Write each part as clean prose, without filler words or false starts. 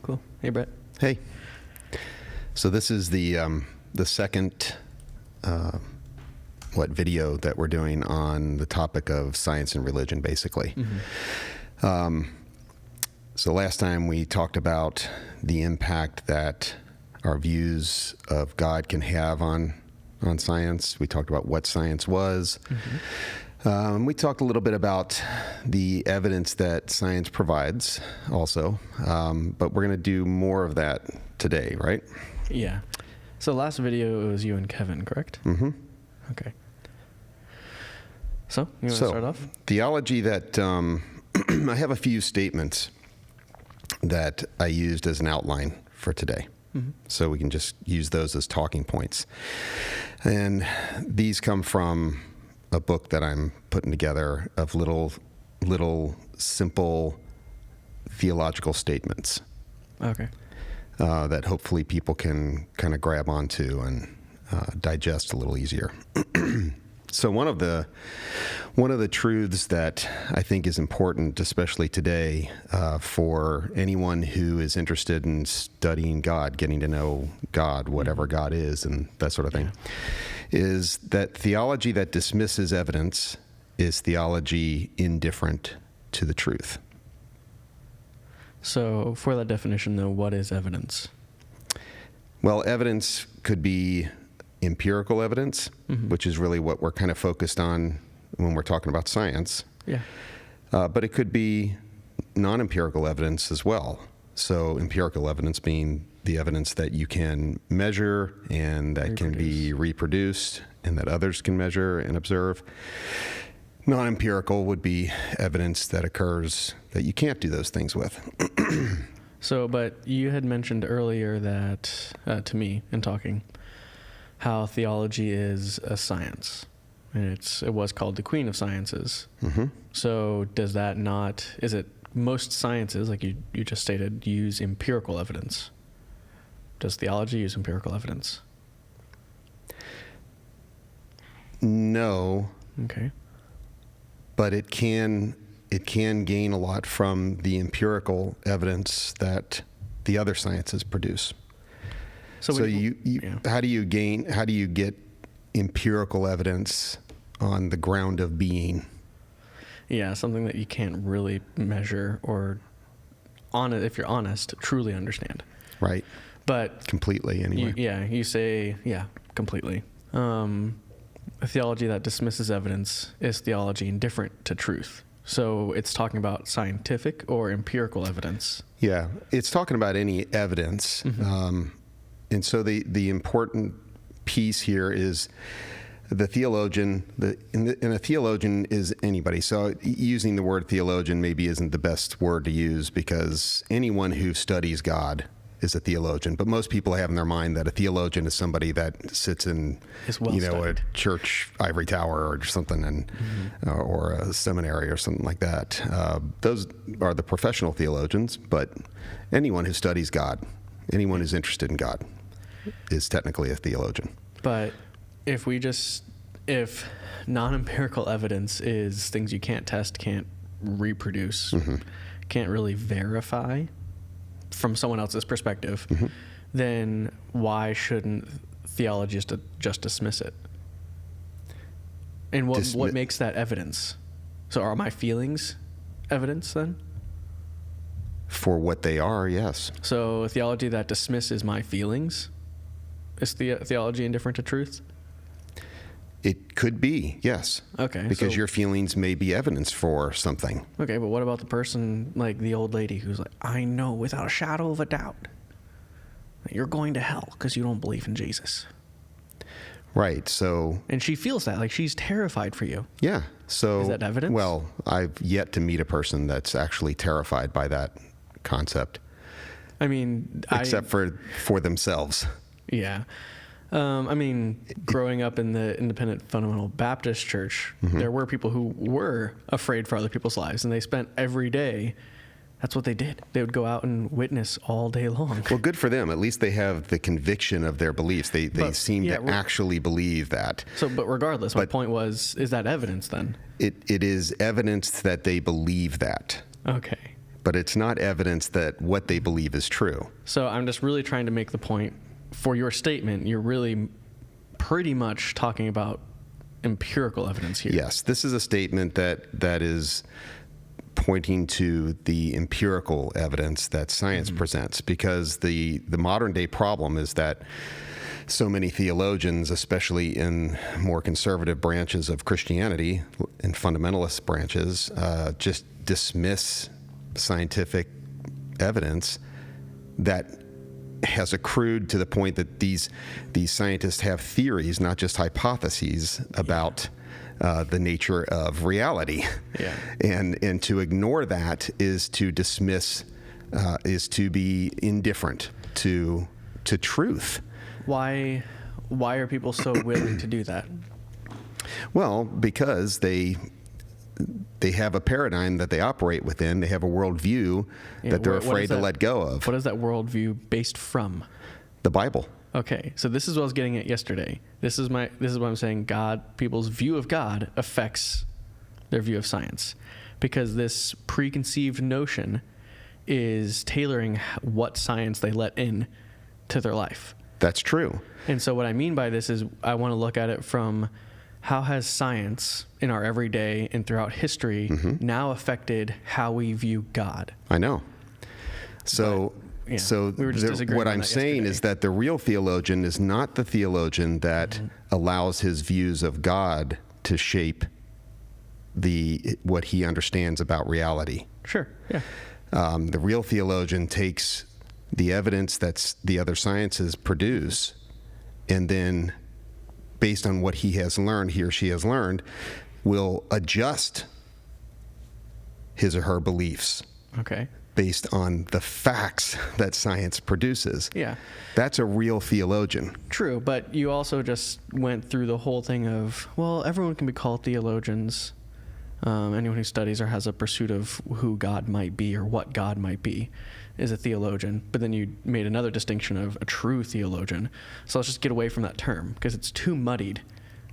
Cool. Hey, Brett. Hey. So this is the second video that we're doing on the topic of science and religion, basically. Mm-hmm. So last time we talked about the impact that our views of God can have on science. We talked about what science was. Mm-hmm. We talked a little bit about the evidence that science provides also, but we're going to do more of that today, right? Yeah. So last video, it was you and Kevin, correct? Mm-hmm. Okay. So, you want to start off? Theology that, I have a few statements that I used as an outline for today. Mm-hmm. So we can just use those as talking points. And these come from a book that I'm putting together of little simple theological statements. Okay. That hopefully people can kind of grab onto and digest a little easier. So one of the truths that I think is important, especially today, for anyone who is interested in studying God, getting to know God, whatever God is, and that sort of thing, is that theology that dismisses evidence is theology indifferent to the truth. So for that definition, though, what is evidence? Well, evidence could be empirical evidence, Mm-hmm. which is really what we're kind of focused on when we're talking about science. Yeah. But it could be non-empirical evidence as well. So empirical evidence being the evidence that you can measure and that can be reproduced and that others can measure and observe. Non-empirical would be evidence that occurs that you can't do those things with. So, but you had mentioned earlier that, to me in talking, how theology is a science. And it was called the Queen of Sciences. Mm-hmm. So does that not, is it most sciences, like you just stated, use empirical evidence? Does theology use empirical evidence? No. Okay. But it can gain a lot from the empirical evidence that the other sciences produce. So how do you get empirical evidence on the ground of being? Yeah, something that you can't really measure or, if you're honest, truly understand. Right. But completely, anyway. You say, completely. A theology that dismisses evidence is theology indifferent to truth. So it's talking about scientific or empirical evidence. Yeah, it's talking about any evidence. Mm-hmm. And so the important piece here is the theologian, and a theologian is anybody. So using the word theologian maybe isn't the best word to use, because anyone who studies God is a theologian. But most people have in their mind that a theologian is somebody that sits in, a church ivory tower or something, and or a seminary or something like that. Those are the professional theologians. But anyone who studies God, anyone who's interested in God, is technically a theologian. But if non-empirical evidence is things you can't test, can't reproduce, mm-hmm. can't really verify from someone else's perspective, mm-hmm. then why shouldn't theology just dismiss it? And what makes that evidence? So are my feelings evidence then? For what they are, yes. So a theology that dismisses my feelings is theology indifferent to truth? It could be, yes. Okay. Because your feelings may be evidence for something. Okay, but what about the person, like the old lady, who's like, I know without a shadow of a doubt that you're going to hell because you don't believe in Jesus. Right, so... And she feels that, like she's terrified for you. Yeah, so... Is that evidence? Well, I've yet to meet a person that's actually terrified by that concept. I mean... Except for themselves. Yeah. Growing up in the Independent Fundamental Baptist Church, mm-hmm. there were people who were afraid for other people's lives, and they spent every day, that's what they did. They would go out and witness all day long. Well, good for them. At least they have the conviction of their beliefs. They seem to actually believe that. But regardless, my point was, is that evidence then? It is evidence that they believe that. Okay. but it's not evidence that what they believe is true. So I'm just really trying to make the point for your statement. You're really pretty much talking about empirical evidence here. Yes, this is a statement that is pointing to the empirical evidence that science presents, because the modern day problem is that so many theologians, especially in more conservative branches of Christianity, in fundamentalist branches, just dismiss scientific evidence that has accrued to the point that these scientists have theories, not just hypotheses, about the nature of reality. Yeah. And to ignore that is to dismiss, is to be indifferent to truth. Why are people so willing to do that? Well, because they have a paradigm that they operate within. They have a worldview that they're afraid to let go of. What is that worldview based from? The Bible. Okay, so this is what I was getting at yesterday. This is what I'm saying. People's view of God affects their view of science, because this preconceived notion is tailoring what science they let in to their life. That's true. And so what I mean by this is I want to look at it from how has science in our everyday and throughout history now affected how we view God? I know. So, we were just disagreeing what on I'm that saying yesterday. is that the real theologian is not the theologian that allows his views of God to shape what he understands about reality. Sure, yeah. The real theologian takes the evidence that the other sciences produce, and then, based on what he or she has learned, will adjust his or her beliefs Okay. based on the facts that science produces. Yeah. That's a real theologian. True, but you also just went through the whole thing of, well, everyone can be called theologians. Anyone who studies or has a pursuit of who God might be or what God might be is a theologian. But then you made another distinction of a true theologian. So let's just get away from that term, because it's too muddied,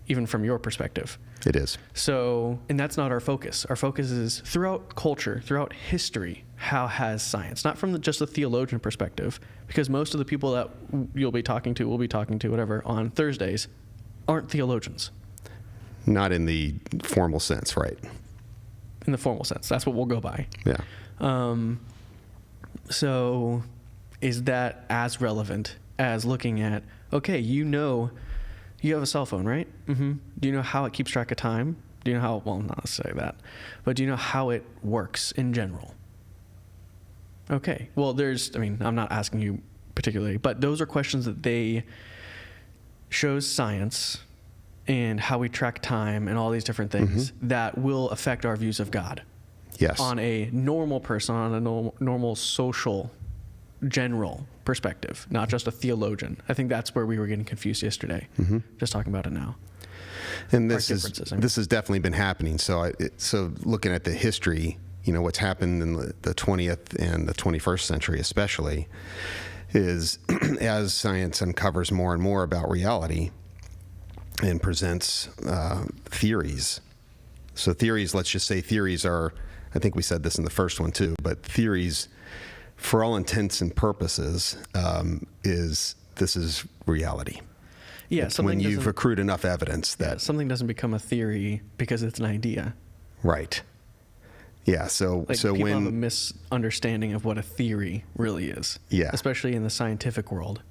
even from your perspective. It is. So, and that's not our focus. Our focus is throughout culture, throughout history, how has science, not from just a theologian perspective, because most of the people that we'll be talking to, whatever, on Thursdays aren't theologians. Not in the formal sense, right? In the formal sense. That's what we'll go by. Yeah. So is that as relevant as looking at, okay, you have a cell phone, right? Mm-hmm. Do you know how it keeps track of time? Do you know how, well, not necessarily that, but do you know how it works in general? Okay. Well, I'm not asking you particularly, but those are questions that shows science and how we track time and all these different things that will affect our views of God. Yes. On a normal person, on a normal social, general perspective, not just a theologian. I think that's where we were getting confused yesterday. Just talking about it now. And this has definitely been happening. So looking at the history, what's happened in the 20th and the 21st century especially, is as science uncovers more and more about reality and presents theories. So theories, let's just say theories are, I think we said this in the first one too, but theories, for all intents and purposes, is reality. Yeah, it's when you've accrued enough evidence that something doesn't become a theory because it's an idea. Right. Yeah. So people have a misunderstanding of what a theory really is. Yeah. Especially in the scientific world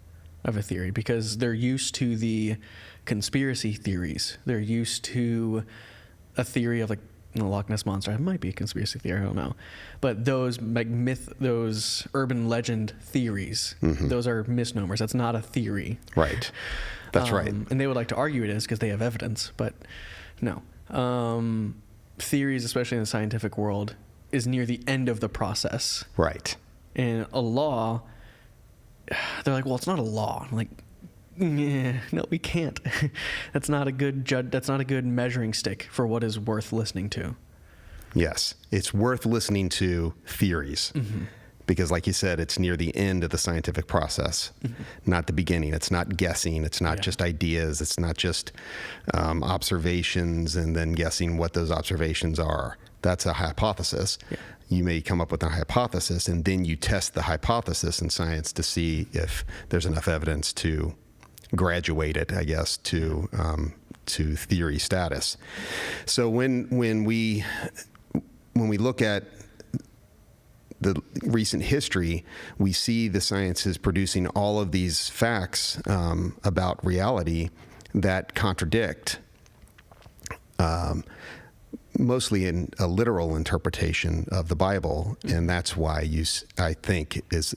of a theory, because they're used to the conspiracy theories. They're used to a theory of the Loch Ness Monster. It might be a conspiracy theory, I don't know. But those those urban legend theories, those are misnomers. That's not a theory. Right. That's right. And they would like to argue it is because they have evidence, but no. Theories, especially in the scientific world, is near the end of the process. Right. And a law, they're like, well, it's not a law. I'm like, no, we can't. That's not a good measuring stick for what is worth listening to. Yes. It's worth listening to theories. Because like you said, it's near the end of the scientific process, not the beginning. It's not guessing. It's not just ideas. It's not just observations and then guessing what those observations are. That's a hypothesis. Yeah. You may come up with a hypothesis, and then you test the hypothesis in science to see if there's enough evidence to graduate it, I guess, to theory status. So when we look at the recent history, we see the sciences producing all of these facts about reality that contradict, mostly in a literal interpretation of the Bible, and that's why I think it's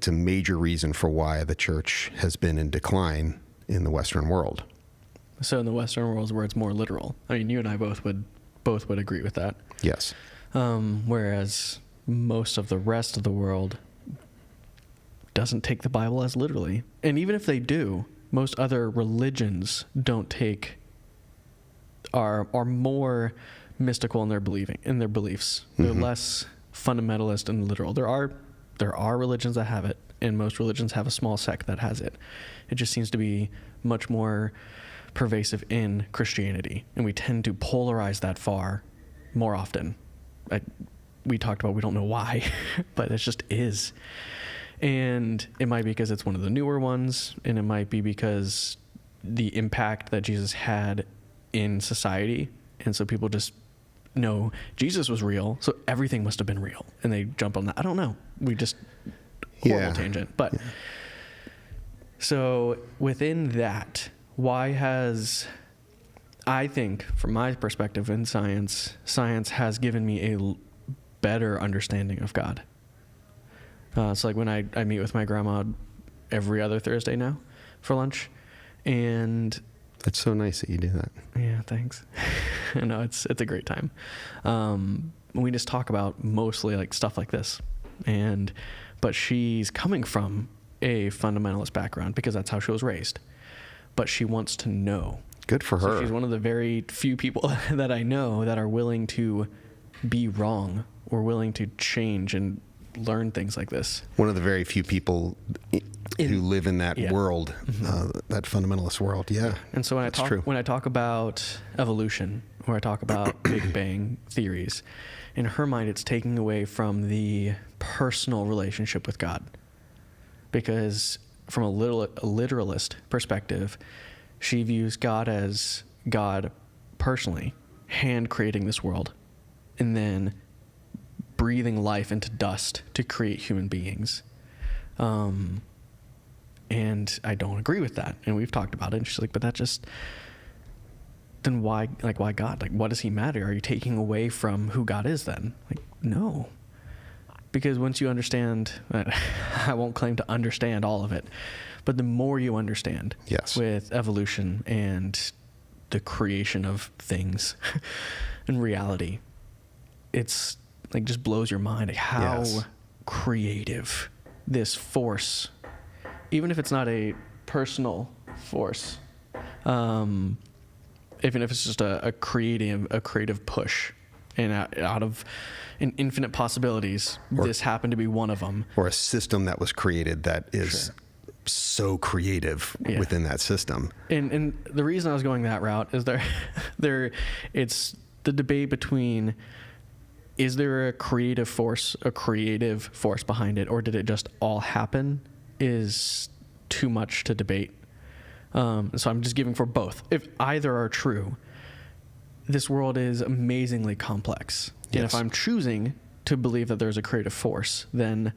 a major reason for why the church has been in decline in the Western world. So in the Western world is where it's more literal. I mean, you and I both would agree with that. Yes. Whereas most of the rest of the world doesn't take the Bible as literally. And even if they do, most other religions are more mystical in their beliefs. They're less fundamentalist and literal. There are religions that have it, and most religions have a small sect that has it. It just seems to be much more pervasive in Christianity, and we tend to polarize that far more often. We talked about we don't know why, but it just is. And it might be because it's one of the newer ones, and it might be because the impact that Jesus had in society, and so people just know Jesus was real, so everything must have been real, and they jump on that. I don't know. We just horrible tangent, but so within that, I think from my perspective in science has given me a better understanding of God. So like when I meet with my grandma every other Thursday now for lunch, and That's so nice that you do that. yeah, thanks. No, it's a great time. We just talk about mostly like stuff like this, but she's coming from a fundamentalist background because that's how she was raised. But she wants to know. Good for her. So she's one of the very few people that I know that are willing to be wrong or willing to change and learn things like this. One of the very few people who live in that world, that fundamentalist world. Yeah. And so when I talk about evolution, or I talk about Big Bang theories, in her mind, it's taking away from the personal relationship with God. Because from a literalist perspective, she views God as God personally hand creating this world and then breathing life into dust to create human beings. And I don't agree with that. And we've talked about it. And she's like, but then why God? Like, what does he matter? Are you taking away from who God is then? Like, no. Because once you understand, I won't claim to understand all of it, but the more you understand with evolution and the creation of things and reality, it's like just blows your mind like how creative this force, even if it's not a personal force, even if it's just a creative push, and out of an infinite possibilities, this happened to be one of them. Or a system that was created that is so creative within that system. And the reason I was going that route is it's the debate between, is there a creative force behind it, or did it just all happen, is too much to debate. So I'm just giving for both. If either are true, this world is amazingly complex. And if I'm choosing to believe that there's a creative force, then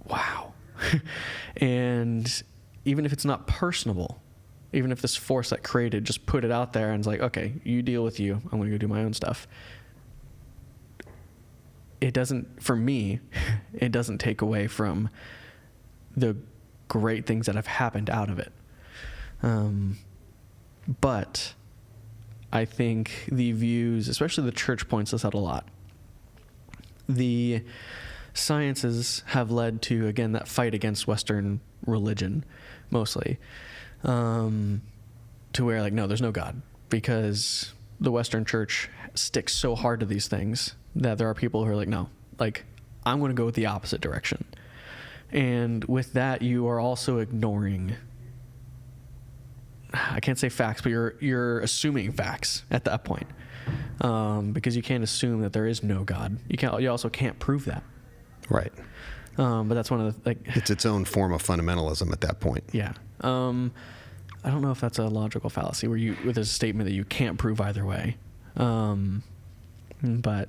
wow. And even if it's not personable, even if this force that created just put it out there and it's like, okay, you deal with you, I'm going to go do my own stuff. For me, it doesn't take away from the great things that have happened out of it. But I think the views, especially the church, points this out a lot. The sciences have led to, again, that fight against Western religion, mostly, to where, like, no, there's no God, because the Western church sticks so hard to these things that there are people who are like, no, like, I'm going to go with the opposite direction. And with that, you are also ignoring, I can't say facts, but you're assuming facts at that point. because you can't assume that there is no God. You also can't prove that. Right. But that's one of the It's its own form of fundamentalism at that point. Yeah. I don't know if that's a logical fallacy where there's a statement that you can't prove either way. But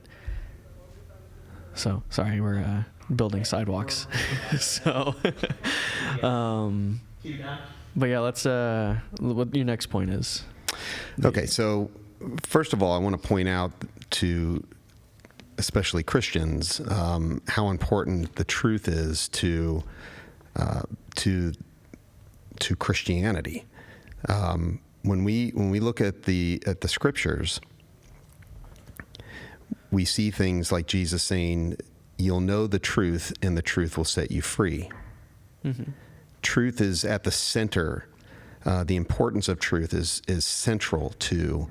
sorry, we're building sidewalks. So, but yeah, let's. What your next point is? Okay, so first of all, I want to point out to especially Christians how important the truth is to Christianity. When we look at the scriptures, we see things like Jesus saying, "You'll know the truth, and the truth will set you free." Mm-hmm. Truth is at the center. The importance of truth is central to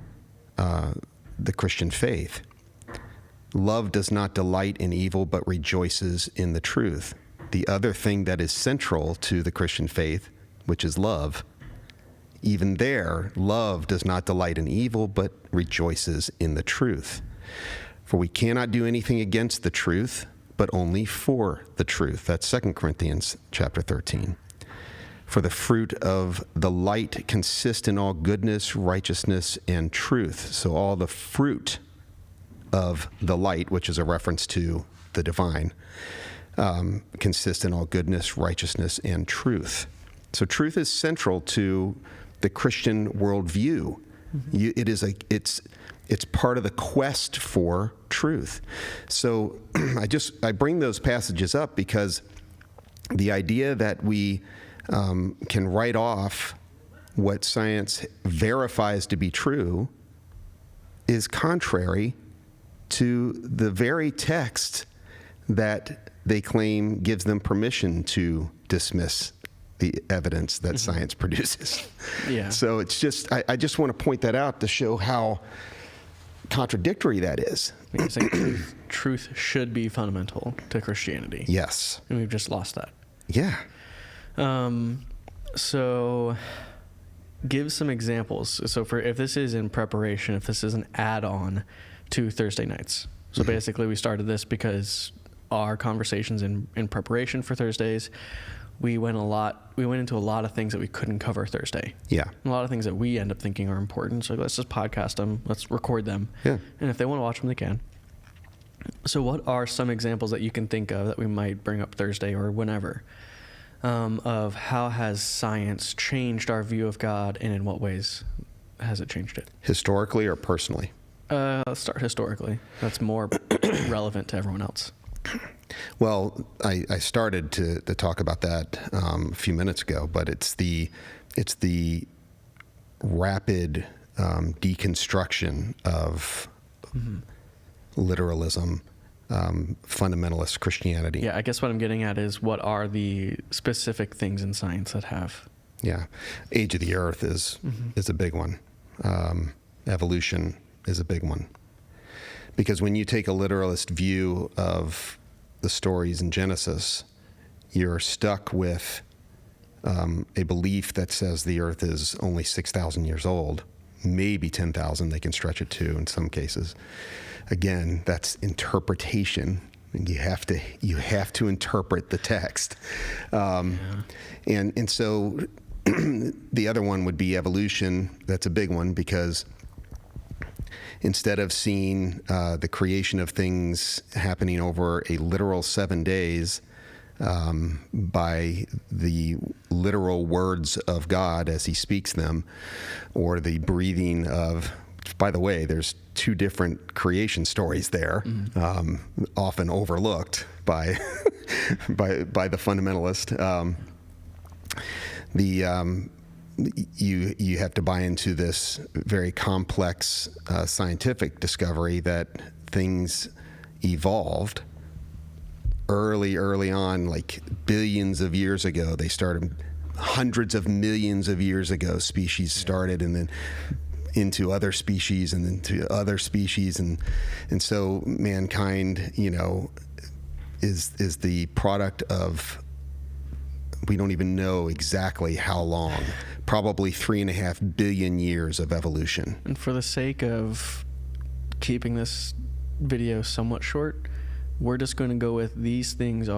the Christian faith. Love does not delight in evil, but rejoices in the truth. The other thing that is central to the Christian faith, which is love, even there, love does not delight in evil, but rejoices in the truth. For we cannot do anything against the truth, but only for the truth. That's 2 Corinthians chapter 13. For the fruit of the light consists in all goodness, righteousness, and truth. So all the fruit of the light, which is a reference to the divine, consists in all goodness, righteousness, and truth. So truth is central to the Christian worldview. Mm-hmm. It's part of the quest for truth. So I bring those passages up because the idea that we can write off what science verifies to be true is contrary to the very text that they claim gives them permission to dismiss the evidence that mm-hmm. science produces. Yeah. So it's just, I just want to point that out to show how contradictory that is. Because truth should be fundamental to Christianity. Yes. And we've just lost that. Yeah. So give some examples. So if this is in preparation, if this is an add-on to Thursday nights. So mm-hmm. basically we started this because our conversations in preparation for Thursdays, we went into a lot of things that we couldn't cover Thursday. Yeah. A lot of things that we end up thinking are important. So let's just podcast them. Let's record them. Yeah. And if they want to watch them, they can. So what are some examples that you can think of that we might bring up Thursday or whenever of how has science changed our view of God, and in what ways has it changed it? Historically or personally? Let's start historically. That's more relevant to everyone else. Well, I started to talk about that a few minutes ago, but it's the rapid deconstruction of mm-hmm. literalism, fundamentalist Christianity. Yeah, I guess what I'm getting at is what are the specific things in science that have? Yeah, age of the earth is a big one. Evolution is a big one. Because when you take a literalist view of the stories in Genesis, you're stuck with a belief that says the earth is only 6,000 years old, maybe 10,000 they can stretch it to in some cases. Again, that's interpretation. And you have to interpret the text. And so the other one would be evolution. That's a big one because instead of seeing the creation of things happening over a literal 7 days by the literal words of God as he speaks them, or the breathing of, by the way, there's two different creation stories there, often overlooked by by the fundamentalist. You have to buy into this very complex scientific discovery that things evolved early on, like billions of years ago. They started hundreds of millions of years ago. Species started, and then into other species, and then to other species, and so mankind, is the product of, we don't even know exactly how long, probably 3.5 billion years of evolution. And for the sake of keeping this video somewhat short, we're just going to go with these things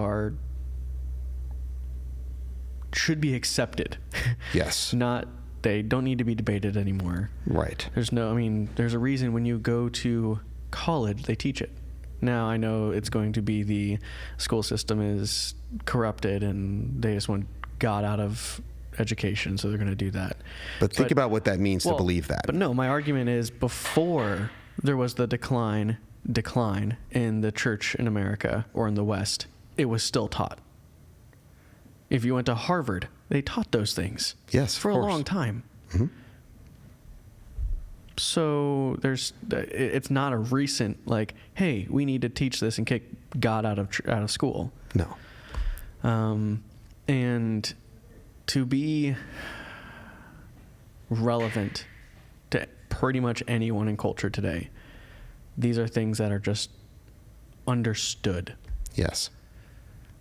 should be accepted. Yes. They don't need to be debated anymore. Right. There's a reason when you go to college, they teach it. Now, I know it's going to be the school system is corrupted and they just want God out of education, so they're going to do that. But think about what that means to believe that. But no, my argument is before there was the decline in the church in America or in the West, it was still taught. If you went to Harvard, they taught those things. Yes, for of course. a long time. Mm-hmm. So it's not a recent like, hey, we need to teach this and kick God out of school. No. And to be relevant to pretty much anyone in culture today, these are things that are just understood. Yes.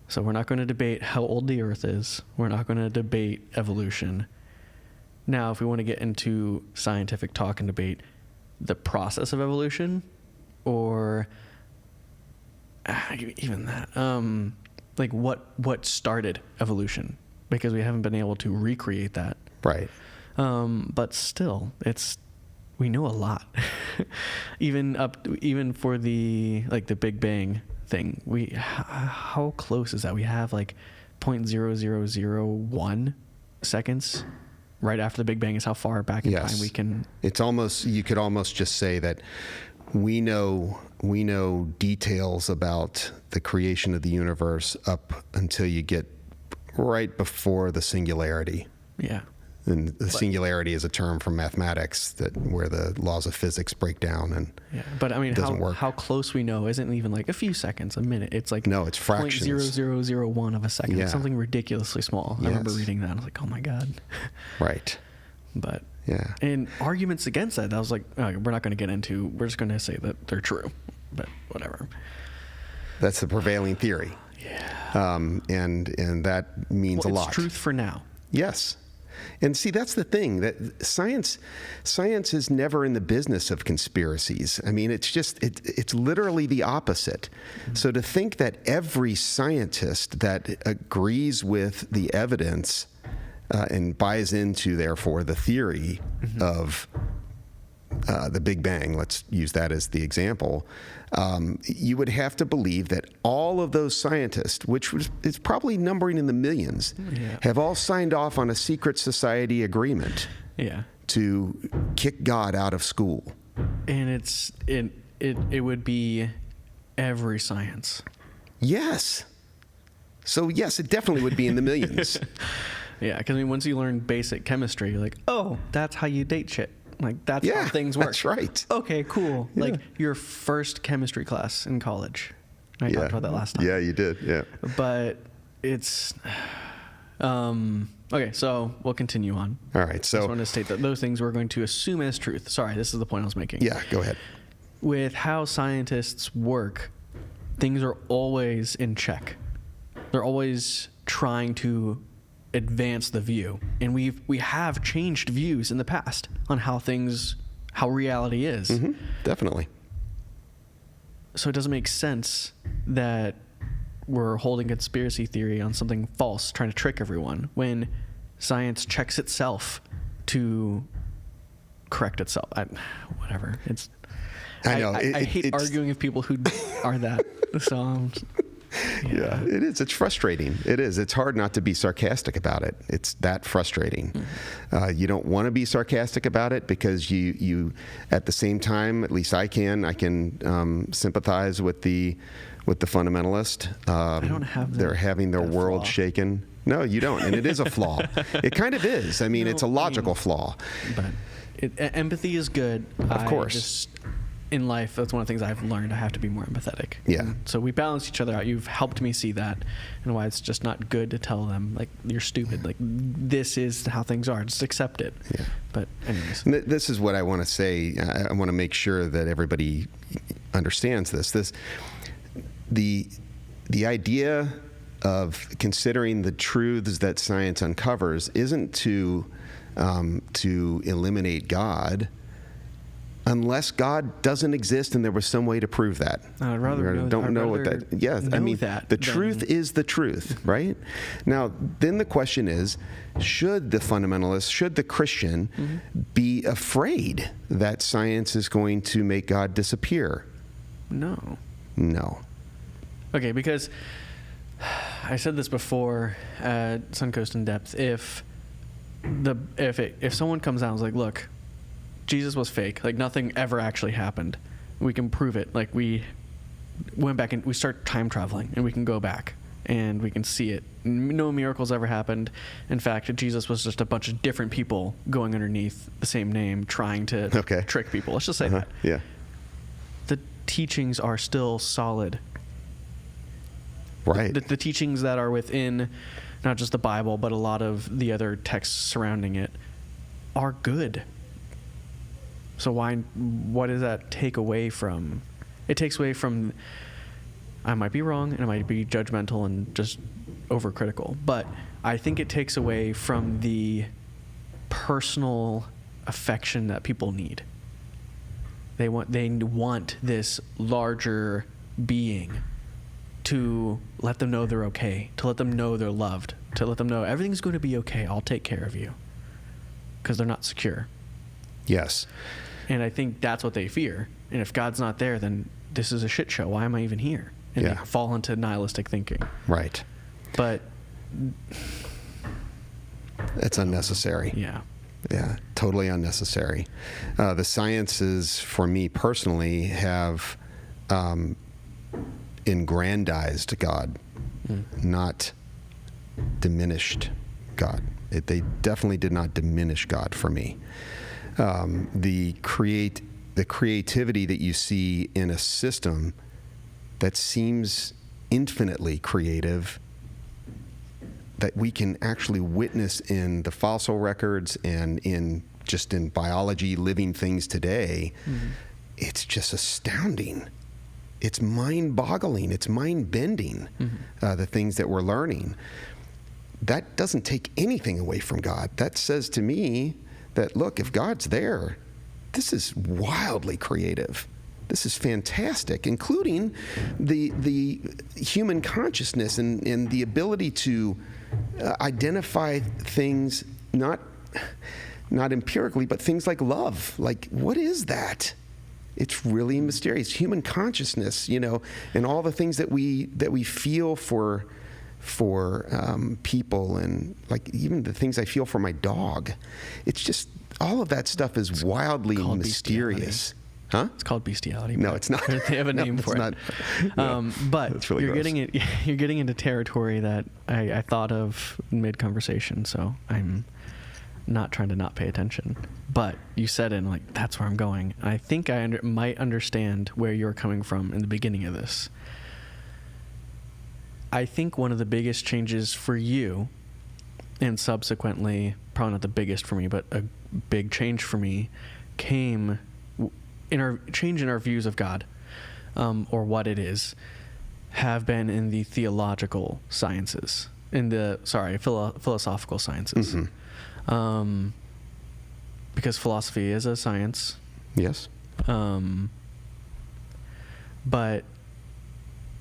So we're not going to debate how old the earth is. We're not going to debate evolution. Now, if we want to get into scientific talk and debate the process of evolution, or even that, like what started evolution, because we haven't been able to recreate that. Right. But still, we know a lot. even for the Big Bang thing, how close is that? We have like 0.0001 seconds right after the Big Bang is how far back in time we can. It's almost, you could almost just say that we know details about the creation of the universe up until you get right before the singularity. Yeah. And the singularity is a term from mathematics where the laws of physics break down and but I mean, doesn't work. How close we know isn't even like a few seconds, a minute. It's like no, it's fractions. 0.0001 of a second. Yeah. It's something ridiculously small. Yes. I remember reading that. I was like, oh my God. Right. But yeah. And arguments against that, I was like, oh, we're not going to get into. We're just going to say that they're true. But whatever. That's the prevailing theory. Yeah. And that means a lot. It's truth for now. Yes. And see, that's the thing, that science is never in the business of conspiracies. I mean, it's literally the opposite. Mm-hmm. So to think that every scientist that agrees with the evidence and buys into, therefore, the theory mm-hmm. of the Big Bang, let's use that as the example, you would have to believe that all of those scientists, which is probably numbering in the millions, have all signed off on a secret society agreement to kick God out of school. And it would be every science. Yes. So yes, it definitely would be in the millions. Yeah, because I mean, once you learn basic chemistry, you're like, oh, that's how you date shit. Like, that's how things work. That's right. Okay, cool. Yeah. Like, your first chemistry class in college. I talked about that last time. Yeah, you did. Yeah. But it's... okay, so we'll continue on. All right, so... I just want to state that those things we're going to assume as truth. Sorry, this is the point I was making. Yeah, go ahead. With how scientists work, things are always in check. They're always trying to advance the view, and we have changed views in the past on how reality is. Mm-hmm. Definitely. So it doesn't make sense that we're holding conspiracy theory on something false, trying to trick everyone, when science checks itself to correct itself. Whatever. I know. I hate arguing with people who are that. So. Yeah, it is. It's frustrating. It is. It's hard not to be sarcastic about it. It's that frustrating. Mm-hmm. You don't want to be sarcastic about it because you at the same time, at least I can sympathize with the fundamentalist. I don't have they're having their world shaken. No, you don't, and it is a flaw. It kind of is. I mean, it's a logical flaw. But empathy is good. Of course. In life, that's one of the things I've learned. I have to be more empathetic. Yeah. And so we balance each other out. You've helped me see that, and why it's just not good to tell them, like, you're stupid. Like, this is how things are. Just accept it. Yeah. But anyways. This is what I want to say. I want to make sure that everybody understands this. The idea of considering the truths that science uncovers isn't to eliminate God. unless God doesn't exist and there was some way to prove that. I'd rather know, don't I'd know what rather that. Yeah, I know mean, that the than- truth is the truth, right? Now, then the question is, should the fundamentalist, should the Christian be afraid that science is going to make God disappear? No. No. Okay, because I said this before at Suncoast in Depth. If someone comes out and is like, look, Jesus was fake, like nothing ever actually happened, we can prove it. Like we went back and we start time traveling and we can go back and we can see it. No miracles ever happened. In fact, Jesus was just a bunch of different people going underneath the same name trying to trick people. Let's just say that. Yeah. The teachings are still solid. Right. The teachings that are within not just the Bible, but a lot of the other texts surrounding it are good. So what does that take away from? It takes away from, I might be wrong and I might be judgmental and just overcritical, but I think it takes away from the personal affection that people need. They want this larger being to let them know they're okay, to let them know they're loved, to let them know everything's going to be okay. I'll take care of you, because they're not secure. Yes. And I think that's what they fear. And if God's not there, then this is a shit show. Why am I even here? And they fall into nihilistic thinking. Right. But it's unnecessary. yeah. Yeah, totally unnecessary. The sciences, for me personally, have aggrandized God, not diminished God. They definitely did not diminish God for me. The creativity that you see in a system that seems infinitely creative, that we can actually witness in the fossil records and in biology, living things today, it's just astounding. It's mind-boggling. It's mind-bending, the things that we're learning. That doesn't take anything away from God. That says to me that, look, if God's there, this is wildly creative. This is fantastic, including the human consciousness and the ability to identify things, not empirically, but things like love. Like, what is that? It's really mysterious. Human consciousness, and all the things that we feel for people, and like even the things I feel for my dog. It's just all of that stuff is wildly mysterious. Huh? It's called bestiality. No, it's not. They have a name for it. But That's really you're gross. you're getting into territory that I thought of mid-conversation, so I'm not trying to not pay attention. But you said it, and like, that's where I'm going. I think I might understand where you're coming from in the beginning of this. I think one of the biggest changes for you, and subsequently, probably not the biggest for me, but a big change for me, came in our views of God, or what it is, have been in the theological sciences, philosophical sciences. Because philosophy is a science. Yes. But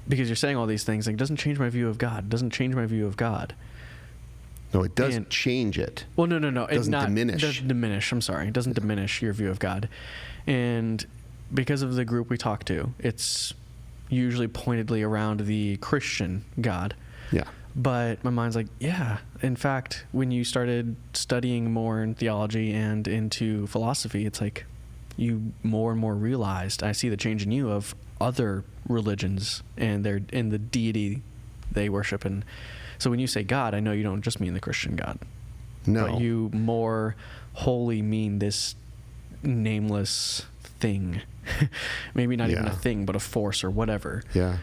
because you're saying all these things, like, it doesn't change my view of God. It doesn't change my view of God. No, it doesn't change it. Well, no. It doesn't diminish. It doesn't diminish. I'm sorry. It doesn't diminish your view of God. And because of the group we talk to, it's usually pointedly around the Christian God. Yeah. But my mind's like, yeah. In fact, when you started studying more in theology and into philosophy, it's like you more and more realized, I see the change in you of other religions and the deity they worship. And so when you say God, I know you don't just mean the Christian God. No. But you more wholly mean this nameless thing. Maybe not even a thing, but a force or whatever. Yeah.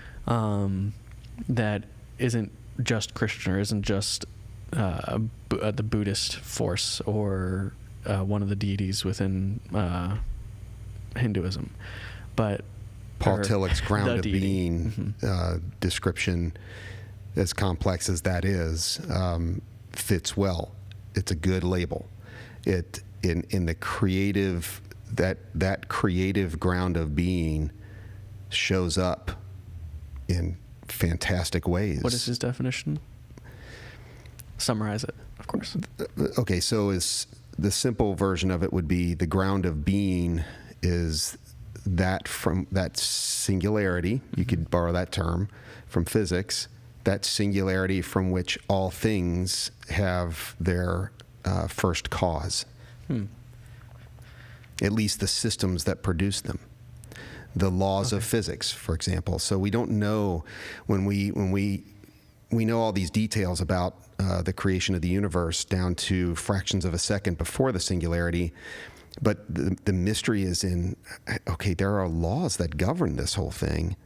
That isn't just Christian, or isn't just the Buddhist force, or one of the deities within Hinduism. But Paul Tillich's ground of deity. being description, as complex as that is, fits well. It's a good label. It in the creative that creative ground of being shows up in fantastic ways. What is his definition? Summarize it, of course. Okay, so is the simple version of it would be the ground of being is that from that singularity, you could borrow that term from physics, that singularity from which all things have their first cause. At least the systems that produce them. The laws of physics, for example. So we don't know when we know all these details about the creation of the universe down to fractions of a second before the singularity, but the mystery is in, okay, there are laws that govern this whole thing.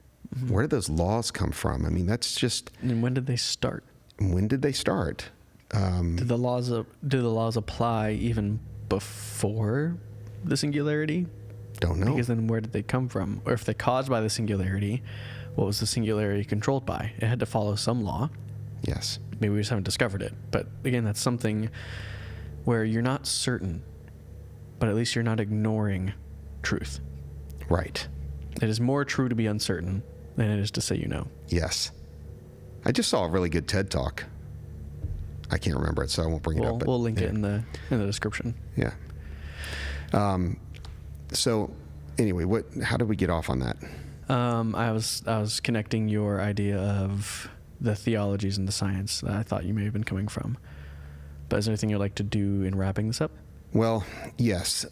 Where did those laws come from? I mean, that's just... And when did they start? When did they start? Do the laws apply even before the singularity? Don't know. Because then where did they come from? Or if they're caused by the singularity, what was the singularity controlled by? It had to follow some law. Yes. Maybe we just haven't discovered it. But again, that's something where you're not certain, but at least you're not ignoring truth. Right. It is more true to be uncertain than it is to say you know. Yes. I just saw a really good TED Talk. I can't remember it, so I won't bring it up. But We'll link it in the description. Yeah. So anyway, how did we get off on that? I was connecting your idea of the theologies and the science that I thought you may have been coming from. But is there anything you'd like to do in wrapping this up? Well, yes,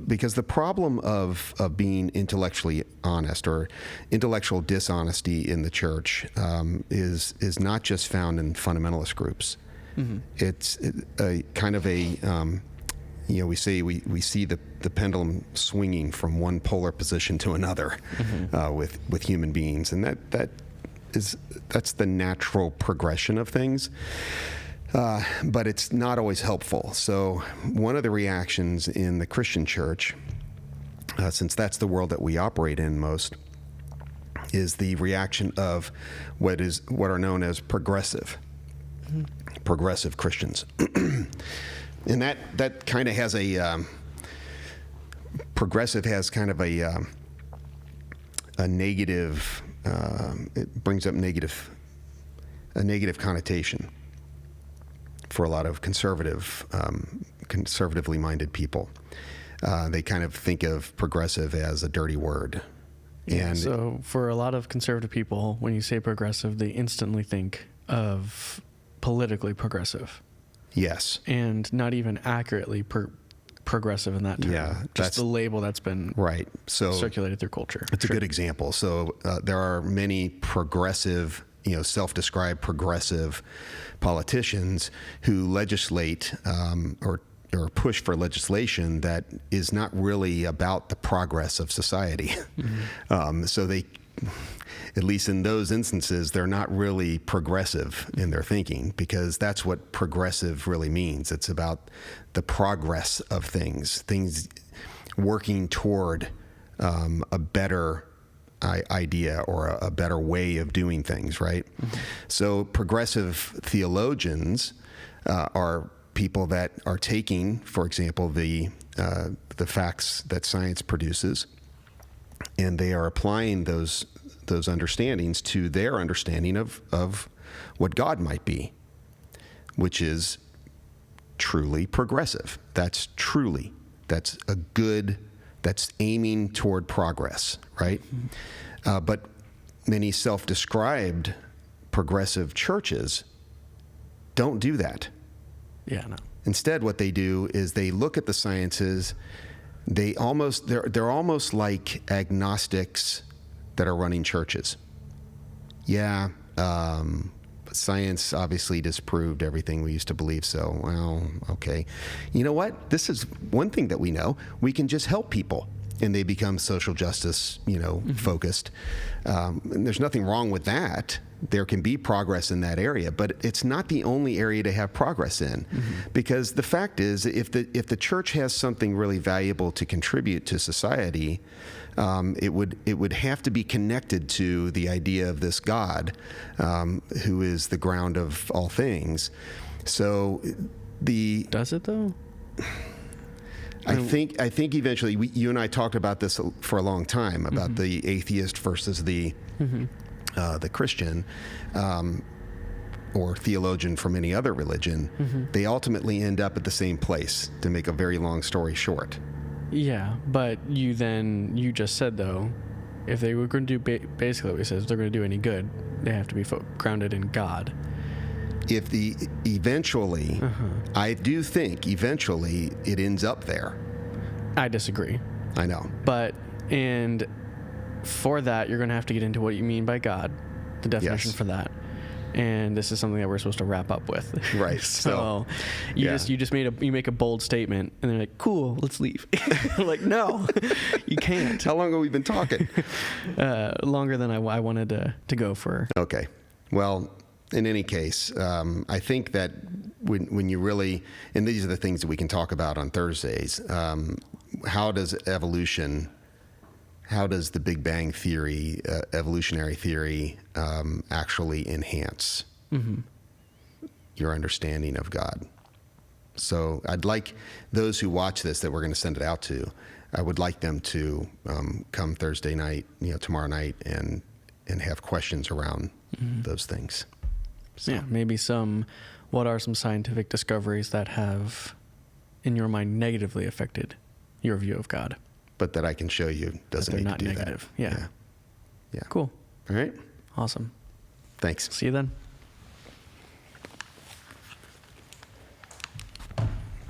because the problem of being intellectually honest or intellectual dishonesty in the church is not just found in fundamentalist groups. Mm-hmm. It's a kind of a we say we see the pendulum swinging from one polar position to another with human beings, and that's the natural progression of things. But it's not always helpful. So one of the reactions in the Christian church, since that's the world that we operate in most, is the reaction of what are known as progressive Christians. And that kind of has progressive has kind of a negative, it brings up a negative connotation for a lot of conservatively minded people. They kind of think of progressive as a dirty word. Yeah, and so for a lot of conservative people, when you say progressive, they instantly think of politically progressive. Yes. And not even accurately progressive in that term. Yeah. Just That's the label that's been right. So circulated through culture. It's a good example. So there are many progressive, self-described progressive politicians who legislate or push for legislation that is not really about the progress of society. Mm-hmm. So they, at least in those instances, they're not really progressive in their thinking, because that's what progressive really means. It's about the progress of things working toward a better idea or a better way of doing things, right? Mm-hmm. So progressive theologians are people that are taking, for example, the facts that science produces, and they are applying those understandings to their understanding of what God might be, which is truly progressive. That's aiming toward progress, right? Mm-hmm. But many self-described progressive churches don't do that. Yeah, no. Instead, what they do is they look at the sciences. They're almost like agnostics that are running churches. Yeah, science obviously disproved everything we used to believe. So, well, okay. You know what? This is one thing that we know. We can just help people, and they become social justice, mm-hmm. focused. And there's nothing wrong with that. There can be progress in that area, but it's not the only area to have progress in, mm-hmm. because the fact is, if the church has something really valuable to contribute to society, it would have to be connected to the idea of this God, who is the ground of all things. So does it though? I think eventually you and I talked about this for a long time about the atheist versus the Christian or theologian from any other religion. They ultimately end up at the same place. To make a very long story short. Yeah, but you just said though, if they were going to do basically what he says, if they're going to do any good, they have to be grounded in God. Eventually, I do think eventually it ends up there. I disagree. I know. And for that, you're going to have to get into what you mean by God, the definition for that. And this is something that we're supposed to wrap up with. Right. So you make a bold statement, and they're like, "Cool, let's leave." Like, no, you can't. How long have we been talking? Longer than I wanted to go for. Okay. Well, in any case, I think that when you really, and these are the things that we can talk about on Thursdays, how does the Big Bang Theory, evolutionary theory, actually enhance your understanding of God? So I'd like those who watch this that we're going to send it out to, I would like them to come Thursday night, tomorrow night, and have questions around those things. So. Yeah, maybe what are some scientific discoveries that have, in your mind, negatively affected your view of God? But that I can show you doesn't need to do negative. that. Yeah. Yeah. Cool. All right. Awesome. Thanks. See you then.